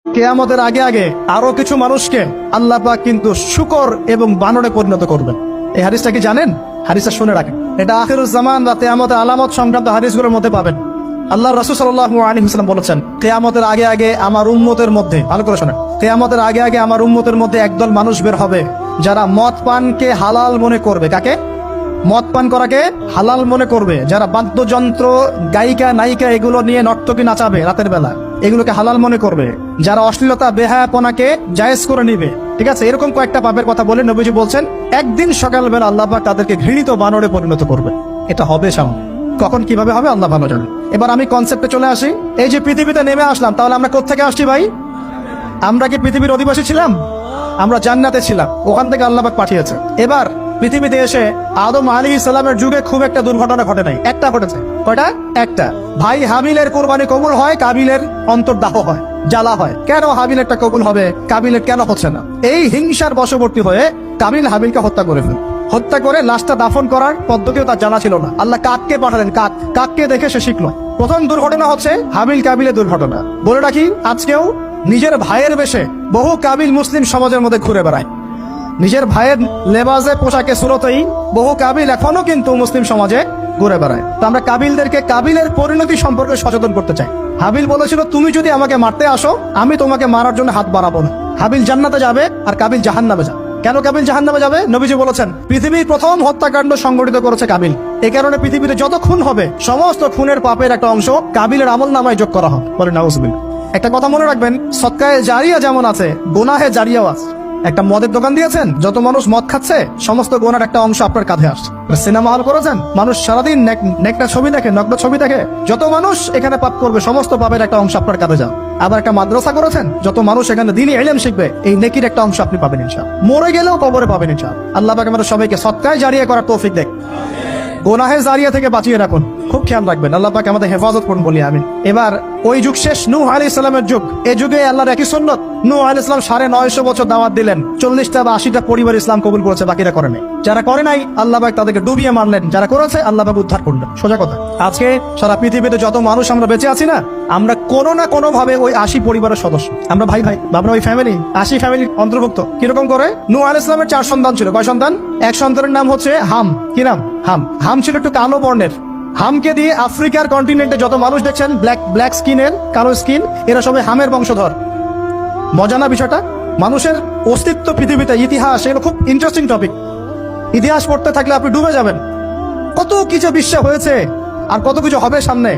কিয়ামতের আগে আগে আরো কিছু মানুষকে আল্লাহ পাক কিন্তু শূকর এবং বানরে পরিণত করবেন। এই হাদিসটা কি জানেন? হাদিসটা শুনে রাখেন, এটা আখিরুজ জামান বা কিয়ামতের আলামত সংক্রান্ত হাদিসগুলোর মধ্যে পাবেন। আল্লাহ রাসূল সাল্লাল্লাহু আলাইহি ওয়াসাল্লাম বলেছেন, কিয়ামতের আগে আগে আমার উম্মতের মধ্যে, ভালো করে শোনেন, কিয়ামতের আগে আগে আমার উম্মতের মধ্যে একদল মানুষ বের হবে যারা মদ পানকে হালাল মনে করবে। কাকে? মদ পান করাকে হালাল মনে করবে। যারা বাদ্যযন্ত্র, গায়িকা, নায়িকা এগুলো নিয়ে নর্তকী নাচাবে রাতের বেলা, এগুলোকে হালাল মনে করবে। যারা অশ্লীলতা, বেহায়াপনাকে জায়েজ করে নিবে, ঠিক আছে, এরকম কয়েকটা পাপের কথা বলে নবীজি বলছেন একদিন সকালবেলা আল্লাহ পাক তাদেরকে ঘৃণিত বানরে পরিণত করবে। এটা হবে সামনে, কখন কিভাবে হবে আল্লাহ ভালো জানেন। এবার আমি কনসেপ্টে চলে আসি। এই যে পৃথিবীতে নেমে আসলাম, তাহলে আমরা কোত্থেকে আসছি ভাই? আমরা কি পৃথিবীর অধিবাসী ছিলাম? আমরা জান্নাতে ছিলাম, ওখান থেকে আল্লাহ পাক পাঠিয়েছে। এবার পৃথিবীতে এসে আদম আলাইহিস সালামের যুগে খুব একটা দুর্ঘটনা ঘটে নাই, একটা ঘটেছে। কয়টা? একটা। ভাই হাবিলের কোরবানি কবুল হয়, কাবিলের অন্তর্দাহ হয়, জ্বালা হয়। কেন হাবিলেরটা কবুল হবে, কাবিলের কেন হচ্ছে না? এই হিংসার বশবর্তী হয়ে কাবিল হাবিলকে হত্যা করে ফেল। হত্যা করে লাশটা দাফন করার পদ্ধতিও তার জানা ছিল না। আল্লাহ কাককে পাঠালেন, কাককে দেখে সে শিখলো। প্রথম দুর্ঘটনা হচ্ছে হাবিল কাবিলের দুর্ঘটনা। বলে রাখি, আজকেও নিজের ভাইয়ের বেশে বহু কাবিল মুসলিম সমাজের মধ্যে ঘুরে বেড়ায়। নিজের ভাইয়ের লেবাসে, পোশাকে, সুরতেই বহু কাবিল এখনো কিন্তু মুসলিম সমাজে ঘুরে বেড়ায়। তো আমরা কাবিলদেরকে কাবিলের পরিণতি সম্পর্কে সচেতন করতে চাই। হাবিল বলেছিল, তুমি যদি আমাকে মারতে আসো, আমি তোমাকে মারার জন্য হাত বাড়াবো না। হাবিল জান্নাতে যাবে আর কাবিল জাহান্নামে যাবে। কেন কাবিল জাহান্নামে যাবে? নবীজি বলেছেন, পৃথিবীর প্রথম হত্যাকাণ্ড সংগঠিত করেছে কাবিল। এই কারণে পৃথিবীতে যত খুন হবে, সমস্ত খুনের পাপের একটা অংশ কাবিলের আমল নামায় যোগ করা হবে। বলে নাউজুবিল্লাহ। একটা কথা মনে রাখবেন, সদকায়ে জারিয়া যেমন আছে, গুনাহে জারিয়াও আছে। একটা মদের দোকান দিয়েছেন, যত মানুষ মদ খাচ্ছে, সমস্ত গোনার একটা অংশ আপনার কাঁধে আসছে। সিনেমা হল করেছেন, মানুষ সারাদিন নেকটা ছবি দেখে, নগ্ন ছবি দেখে, যত মানুষ এখানে পাপ করবে, সমস্ত পাপের একটা অংশ আপনার কাঁধে যাবে। আবার একটা মাদ্রাসা করেছেন, যত মানুষ এখানে দ্বীনি ইলম শিখবে, এই নেকির একটা অংশ আপনি পাবেন ইনশাআল্লাহ। মরে গেলেও কবরে পাবেন ইনশাআল্লাহ। আল্লাহ পাক আমাদের সবাইকে সদকায়ে জারিয়া করার তৌফিক দেখ, গোনাহে জারিয়া থেকে বাঁচিয়ে রাখুন। খুব খেয়াল রাখবেন, আল্লাহ পাক আমাদের হেফাজত করুন বলি আমিন। এবার ওই যুগ শেষ, নূহ আলাইহিস সালামের যুগ। এই যুগে আল্লাহর একই সুন্নত, নূহ আলাইহিস সালাম 950 বছর দাওয়াত দিলেন, 40টা বা 80টা পরিবার ইসলাম কবুল করেছে, বাকিরা করে নাই। যারা করে নাই আল্লাহ পাক তাদেরকে ডুবিয়ে মারলেন, যারা করেছে আল্লাহ পাক উদ্ধার করলেন। সোজা কথা, আজকে সারা পৃথিবীতে যত মানুষ আমরা বেঁচে আছি না, আমরা কোনো না কোনো ভাবে ওই 80 পরিবারের সদস্য। আমরা ভাই ভাই, আমরা ওই ফ্যামিলি, 80 ফ্যামিলির অন্তর্ভুক্ত। কিরকম করে? নূহ আলাইহিস সালামের 4 সন্তান ছিল। কয় সন্তান? এক সন্তানের নাম হচ্ছে হাম। কি নাম? হাম। হাম ছিল একটু কালো বর্ণের। হামকে দিয়ে আফ্রিকার কন্টিনেন্টে যত মানুষ দেখছেন ব্ল্যাক স্কিনের, কালো স্কিন, এরা সবাই হামের বংশধর। মজা না বিষয়টা? মানুষের অস্তিত্ব পৃথিবীতে, ইতিহাস, এগুলো খুব ইন্টারেস্টিং টপিক। ইতিহাস পড়তে থাকলে আপনি ডুবে যাবেন। কত কিছু বিশ্বে হয়েছে আর কত কিছু হবে সামনে।